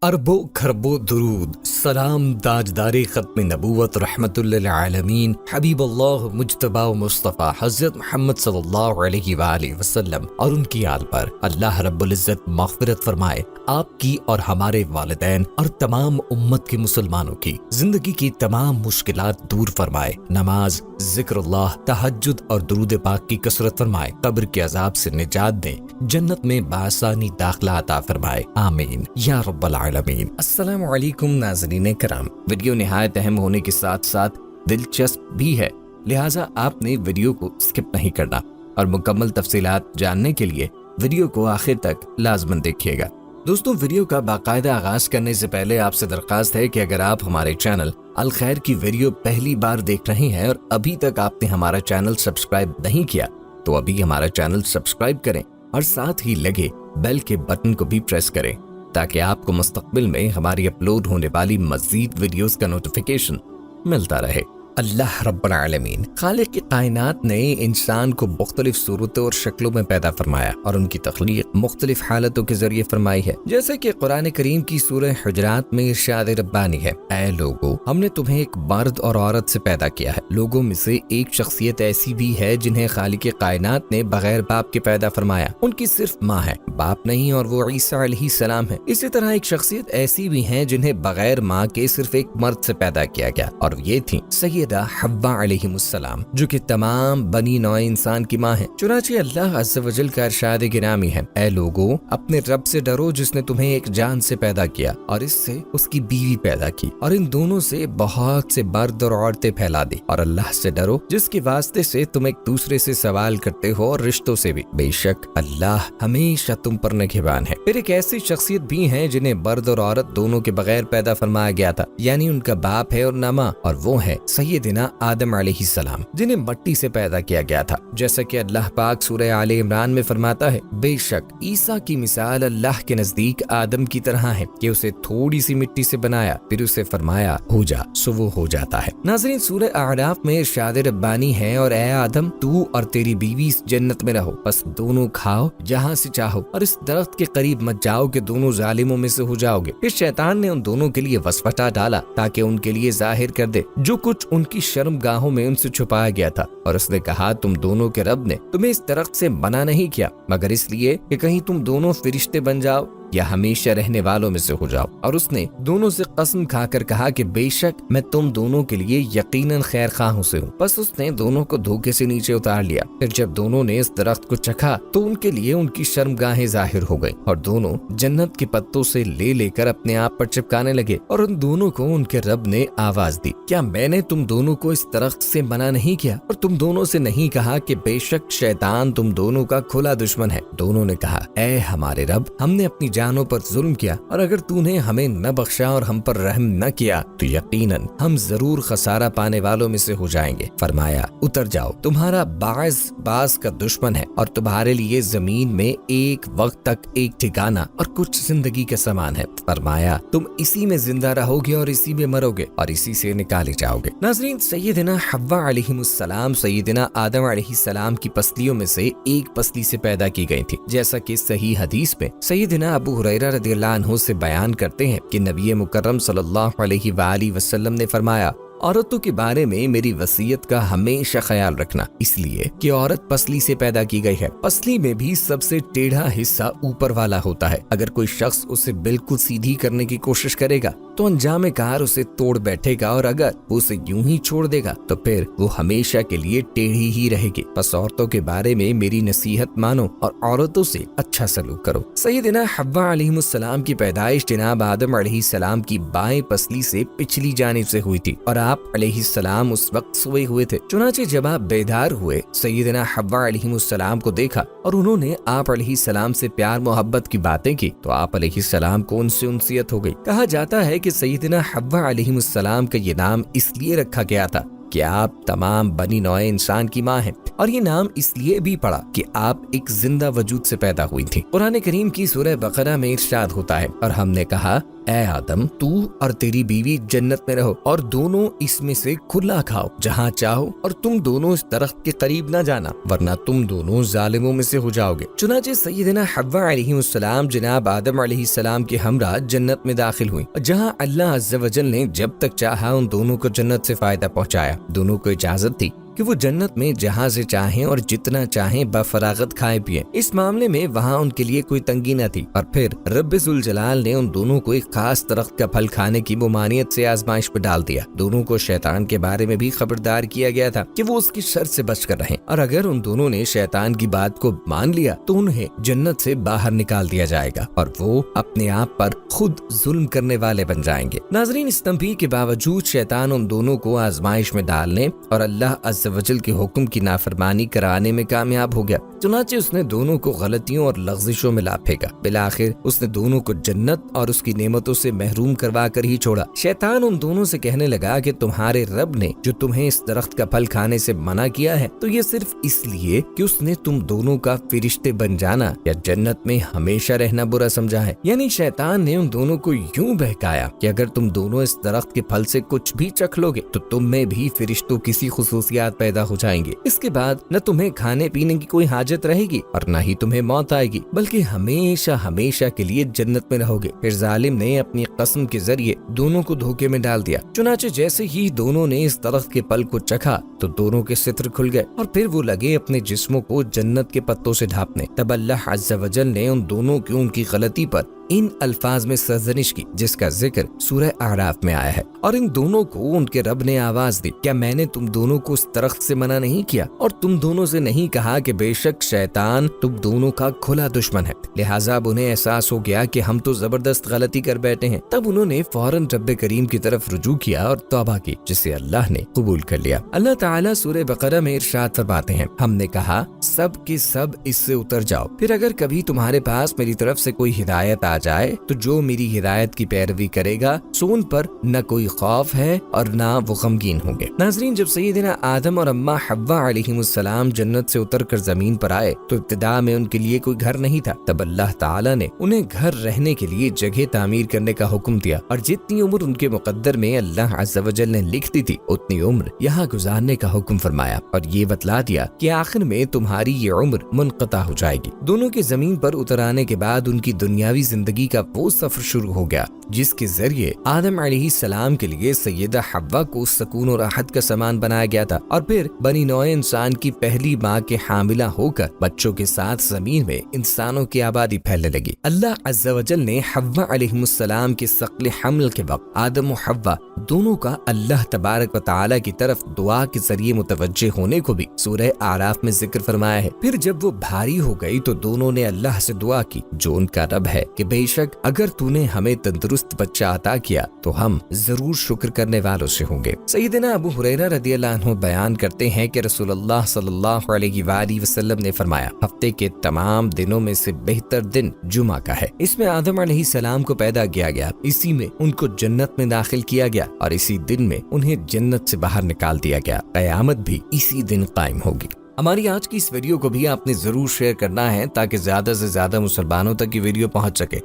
اربوں खरबों दुरूद सलाम ताजदार ख़त्म नबूवत रहमतुल लिल आलमीन हबीब अल्लाह मुज्तबा मुस्तफ़ा हज़रत मोहम्मद सल्लल्लाहु अलैहि वसल्लम और उनकी आल पर अल्लाह रब्बुल इज़्ज़त मग़फ़िरत फरमाए। आपकी और हमारे वालिदैन और तमाम उम्मत के मुसलमानों की जिंदगी की तमाम मुश्किलात दूर फरमाए। नमाज, ज़िक्रुल्लाह, तहज्जुद और दुरूद पाक की कसरत फरमाए। कब्र के अज़ाब से निजात दें, जन्नत में बासानी दाखिला अता फरमाए। आमीन या रब्बल आलमीन। अस्सलामु अलैकुम नाज़रीन कराम। वीडियो निहायत अहम होने के साथ साथ दिलचस्प भी है, लिहाजा आपने वीडियो को स्किप नहीं करना और मुकम्मल तफसीलात जानने के लिए वीडियो को आखिर तक लाजमन देखिएगा। दोस्तों, वीडियो का बाकायदा आगाज करने से पहले आपसे दरख्वास्त है कि अगर आप हमारे चैनल अल खैर की वीडियो पहली बार देख रहे हैं और अभी तक आपने हमारा चैनल सब्सक्राइब नहीं किया तो अभी हमारा चैनल सब्सक्राइब करें और साथ ही लगे बेल के बटन को भी प्रेस करें ताकि आपको मुस्तकबिल में हमारी अपलोड होने वाली मज़ीद वीडियोस का नोटिफिकेशन मिलता रहे। अल्लाह रब्बुल आलमीन खालिक कायनात ने इंसान को मुख्तलिफ सूरतों और शक्लों में पैदा फरमाया और उनकी तख्लीक मुख्तलिफ हालतों के जरिए फरमाई है। जैसे कि कुरान करीम की सूरह हुजरात में इरशाद रब्बानी है, ऐ लोगो, हमने तुम्हें एक मर्द और औरत से पैदा किया है। लोगों में से एक शख्सियत ऐसी भी है जिन्हें खालिक कायनात ने बगैर बाप के पैदा फरमाया। उनकी सिर्फ माँ है, बाप नहीं, और वो ईसा अलैहिस्सलाम है। इसी तरह एक शख्सियत ऐसी भी है जिन्हें बगैर माँ के सिर्फ एक मर्द से पैदा किया गया और ये थी सैयदा हव्वा अलैहिमुस्सलाम, जो कि तमाम बनी नौ इंसान की माँ है। चुनांचे अल्लाह अज़्ज़ व जल का इरशाद गिरामी है, ऐ लोगो, अपने रब से डरो जिसने तुम्हें एक जान से पैदा किया और इससे उसकी बीवी पैदा की और इन दोनों से बहुत से मर्द और औरतें फैला दी। और अल्लाह से डरो जिसके वास्ते से तुम एक दूसरे से सवाल करते हो और रिश्तों से भी। बेशक अल्लाह हमेशा तुम पर निगहबान है। फिर एक ऐसी शख्सियत भी है जिन्हें मर्द और औरत दोनों के बगैर पैदा फरमाया गया था, यानी उनका बाप है और न माँ, और वो है सैयदना आदम अलैहिस्सलाम, जिन्हें मट्टी से पैदा किया गया था। जैसा कि अल्लाह पाक सूरह आले इमरान में फरमाता है, बेशक ईसा की मिसाल अल्लाह के नजदीक आदम की तरह है कि उसे थोड़ी सी मिट्टी से बनाया, फिर उसे फरमाया हो जा, सो वो हो जाता है। नाज़रीन, सूरह आराफ में इरशाद रब्बानी है, और ऐ आदम, तू और तेरी बीवी इस जन्नत में रहो, बस दोनों खाओ जहाँ से चाहो और इस दरख्त के करीब मत जाओ कि दोनों जालिमों में से हो जाओगे। फिर शैतान ने उन दोनों के लिए वसवसा डाला ताकि उनके लिए जाहिर कर दे जो कुछ उनकी शर्मगाहों में उनसे छुपाया गया था, और उसने कहा, तुम दोनों के रब ने तुम्हें इस दरख्त से मना नहीं किया मगर इसलिए कि कहीं तुम दोनों फरिश्ते बन जाओ या हमेशा रहने वालों में से हो जाओ। और उसने दोनों से कसम खाकर कहा कि बेशक मैं तुम दोनों के लिए यकीनन खैर खाहों से हूँ। बस उसने दोनों को धोखे से नीचे उतार लिया। फिर जब दोनों ने इस दरख्त को चखा तो उनके लिए उनकी शर्मगाहें जाहिर हो गई और दोनों जन्नत के पत्तों से ले लेकर अपने आप पर चिपकाने लगे। और उन दोनों को उनके रब ने आवाज दी, क्या मैंने तुम दोनों को इस दरख्त से मना नहीं किया और तुम दोनों से नहीं कहा कि बेशक शैतान तुम दोनों का खुला दुश्मन है? दोनों ने कहा, ऐ हमारे रब, हमने अपनी जानों पर जुल्म किया और अगर तूने हमें न बख्शा और हम पर रहम न किया तो यकीनन हम जरूर खसारा पाने वालों में से हो जाएंगे। फरमाया, उतर जाओ, तुम्हारा बास का दुश्मन है और तुम्हारे लिए जमीन में एक वक्त तक एक ठिकाना और कुछ जिंदगी का सामान है। फरमाया, तुम इसी में जिंदा रहोगे और इसी में मरोगे और इसी से निकाले जाओगे। नाज़रीन, सैयदना हव्वा अलैहिमुस्सलाम सैयदना आदम अलैहिस्सलाम की पसलियों में से एक पसली से पैदा की गई थी। जैसा कि सही हदीस में सैयदना अबू हुरैरा रज़ियल्लाहु अन्हु से बयान करते हैं कि नबी मुकर्रम सल्लल्लाहु अलैहि वसल्लम ने फरमाया, औरतों के बारे में मेरी वसीयत का हमेशा ख्याल रखना, इसलिए कि औरत पसली से पैदा की गई है। पसली में भी सबसे टेढ़ा हिस्सा ऊपर वाला होता है। अगर कोई शख्स उसे बिल्कुल सीधी करने की कोशिश करेगा तो अंजाम कार उसे तोड़ बैठेगा और अगर वो उसे यूं ही छोड़ देगा तो फिर वो हमेशा के लिए टेढ़ी ही रहेगी। बस औरतों के बारे में मेरी नसीहत मानो और औरतों से अच्छा सलूक करो। सैयदना हव्वा अलैहिस्सलाम की पैदाइश जनाब आदम अलैहिस्सलाम की बाएं पसली से पिछली जानिब से हुई थी और आप अलैहिस्सलाम उस वक्त सोए हुए थे। चुनांचे जब आप बेदार हुए, सैयदना हव्वा अलैहिस्सलाम को देखा और उन्होंने आप अलैहिस्सलाम से प्यार मोहब्बत की बातें की तो आप अलैहिस्सलाम को उनसे उनसियत हो गई। कहा जाता है कि सैयदना हव्वा अलैहिस्सलाम का ये नाम इसलिए रखा गया था کہ آپ تمام بنی نوع انسان کی ماں ہیں، اور یہ نام اس لیے بھی پڑا کہ آپ ایک زندہ وجود سے پیدا ہوئی تھی۔ قرآن کریم کی سورہ بقرہ میں ارشاد ہوتا ہے، اور ہم نے کہا اے آدم تو اور تیری بیوی جنت میں رہو اور دونوں اس میں سے کھلا کھاؤ جہاں چاہو، اور تم دونوں اس درخت کے قریب نہ جانا ورنہ تم دونوں ظالموں میں سے ہو جاؤ گے۔ چنانچہ سیدنا حوا علیہ السلام جناب آدم علیہ السلام کے ہمراہ جنت میں داخل ہوئی، جہاں اللہ عز و جل نے جب تک چاہا ان دونوں کو جنت سے فائدہ پہنچایا۔ دونوں کو اجازت تھی کہ وہ جنت میں جہاں سے چاہیں اور جتنا چاہیں بفراغت کھائیں پیئیں۔ اس معاملے میں وہاں ان کے لیے کوئی تنگی نہ تھی، اور پھر رب ذوالجلال نے ان دونوں کو ایک خاص درخت کا پھل کھانے کی ممانعت سے آزمائش پہ ڈال دیا۔ دونوں کو شیطان کے بارے میں بھی خبردار کیا گیا تھا کہ وہ اس کی شر سے بچ کر رہیں، اور اگر ان دونوں نے شیطان کی بات کو مان لیا تو انہیں جنت سے باہر نکال دیا جائے گا اور وہ اپنے آپ پر خود ظلم کرنے والے بن جائیں گے۔ ناظرین، اس تنبیہ کے باوجود شیطان ان دونوں کو آزمائش میں ڈالنے اور اللہ عز و جل کے حکم کی نافرمانی کرانے میں کامیاب ہو گیا۔ چنانچہ اس نے دونوں کو غلطیوں اور لغزشوں میں لا پھینکا۔ بالآخر اس نے دونوں کو جنت اور اس کی نعمتوں سے محروم کروا کر ہی چھوڑا۔ شیطان ان دونوں سے کہنے لگا کہ تمہارے رب نے جو تمہیں اس درخت کا پھل کھانے سے منع کیا ہے تو یہ صرف اس لیے کہ اس نے تم دونوں کا فرشتے بن جانا یا جنت میں ہمیشہ رہنا برا سمجھا ہے۔ یعنی شیطان نے ان دونوں کو یوں بہکایا کہ اگر تم دونوں اس درخت کے پھل سے کچھ بھی چکھ لو گے تو تم میں بھی فرشتوں کی سی خصوصیات پیدا ہو جائیں گے۔ اس کے بعد نہ تمہیں کھانے پینے کی کوئی حاجت رہے گی اور نہ ہی تمہیں موت آئے گی، بلکہ ہمیشہ ہمیشہ کے لیے جنت میں رہو گے۔ پھر ظالم نے اپنی قسم کے ذریعے دونوں کو دھوکے میں ڈال دیا۔ چنانچہ جیسے ہی دونوں نے اس درخت کے پھل کو چکھا تو دونوں کے ستر کھل گئے اور پھر وہ لگے اپنے جسموں کو جنت کے پتوں سے ڈھانپنے۔ تب اللہ عز و جل نے ان دونوں کی ان کی غلطی پر ان الفاظ میں سرزنش کی جس کا ذکر سورہ اعراف میں آیا ہے، اور ان دونوں کو ان کے رب نے آواز دی، کیا میں نے تم دونوں کو اس درخت سے منع نہیں کیا اور تم دونوں سے نہیں کہا کہ بے شک شیطان تم دونوں کا کھلا دشمن ہے؟ لہٰذا اب انہیں احساس ہو گیا کہ ہم تو زبردست غلطی کر بیٹھے ہیں۔ تب انہوں نے فوراً رب کریم کی طرف رجوع کیا اور توبہ کی، جسے اللہ نے قبول کر لیا۔ اللہ تعالیٰ سورہ بقرہ میں ارشاد فرماتے ہیں، ہم نے کہا سب کے سب اس سے اتر جاؤ، پھر اگر کبھی تمہارے پاس میری طرف سے کوئی ہدایت آ جائے تو جو میری ہدایت کی پیروی کرے گا سو ان پر نہ کوئی خوف ہے اور نہ وہ غمگین ہوں گے۔ ناظرین، جب سیدنا آدم اور اماں حوا علیہ السلام جنت سے اتر کر زمین پر آئے تو ابتدا میں ان کے لیے کوئی گھر نہیں تھا۔ تب اللہ تعالیٰ نے انہیں گھر رہنے کے لیے جگہ تعمیر کرنے کا حکم دیا، اور جتنی عمر ان کے مقدر میں اللہ عز و جل نے لکھ دی تھی اتنی عمر یہاں گزارنے کا حکم فرمایا، اور یہ بتلا دیا کہ آخر میں تمہاری یہ عمر منقطع ہو جائے گی۔ دونوں کے زمین پر اتر آنے کے بعد ان کی دنیاوی زندگی کا وہ سفر شروع ہو گیا جس کے ذریعے آدم علیہ السلام کے لیے سیدہ حوا کو سکون و راحت کا سامان بنایا گیا تھا، اور پھر بنی نوع انسان کی پہلی ماں کے حاملہ ہو کر بچوں کے ساتھ زمین میں انسانوں کی آبادی پھیلنے لگی۔ اللہ عز و جل نے حوا علیہ السلام کے ثقل حمل کے وقت آدم و حوا دونوں کا اللہ تبارک و تعالی کی طرف دعا کے ذریعے متوجہ ہونے کو بھی سورہ اعراف میں ذکر فرمایا ہے۔ پھر جب وہ بھاری ہو گئی تو دونوں نے اللہ سے دعا کی جو ان کا رب ہے کہ بے شک اگر تو نے ہمیں تندرست بچہ عطا کیا تو ہم ضرور شکر کرنے والوں سے ہوں گے۔ سیدنا ابو ہریرہ رضی اللہ عنہ بیان کرتے ہیں کہ رسول اللہ صلی اللہ علیہ وآلہ وسلم نے فرمایا، ہفتے کے تمام دنوں میں سے بہتر دن جمعہ کا ہے، اس میں آدم علیہ السلام کو پیدا کیا گیا، اسی میں ان کو جنت میں داخل کیا گیا اور اسی دن میں انہیں جنت سے باہر نکال دیا گیا، قیامت بھی اسی دن قائم ہوگی۔ ہماری آج کی اس ویڈیو کو بھی آپ نے ضرور شیئر کرنا ہے تاکہ زیادہ سے زیادہ مسلمانوں تک یہ ویڈیو پہنچ سکے۔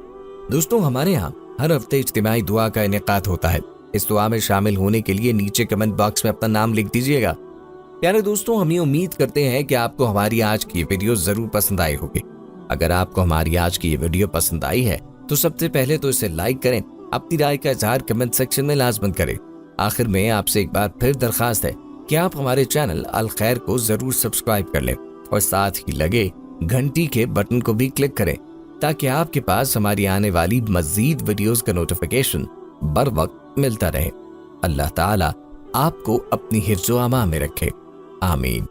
دوستوں، ہمارے ہاں ہر ہفتے اجتماعی دعا کا انعقاد ہوتا ہے۔ اس دعا میں شامل ہونے کے لیے نیچے کمنٹ باکس میں اپنا نام لکھ دیجیے گا۔ پیارے دوستوں، ہم یہ امید کرتے ہیں کہ آپ کو ہماری آج کی ویڈیو ضرور پسند آئی ہوگی۔ اگر آپ کو ہماری آج کی یہ ویڈیو پسند آئی ہے تو سب سے پہلے تو اسے لائک کریں، اپنی رائے کا اظہار کمنٹ سیکشن میں لازمن کریں۔ آخر میں آپ سے ایک بار پھر درخواست ہے کہ آپ ہمارے چینل الخیر کو ضرور سبسکرائب کر لیں اور ساتھ ہی لگے گھنٹی کے بٹن کو بھی کلک کریں تاکہ آپ کے پاس ہماری آنے والی مزید ویڈیوز کا نوٹیفیکیشن بر وقت ملتا رہے۔ اللہ تعالیٰ آپ کو اپنی حفظ و امان میں رکھے، آمین۔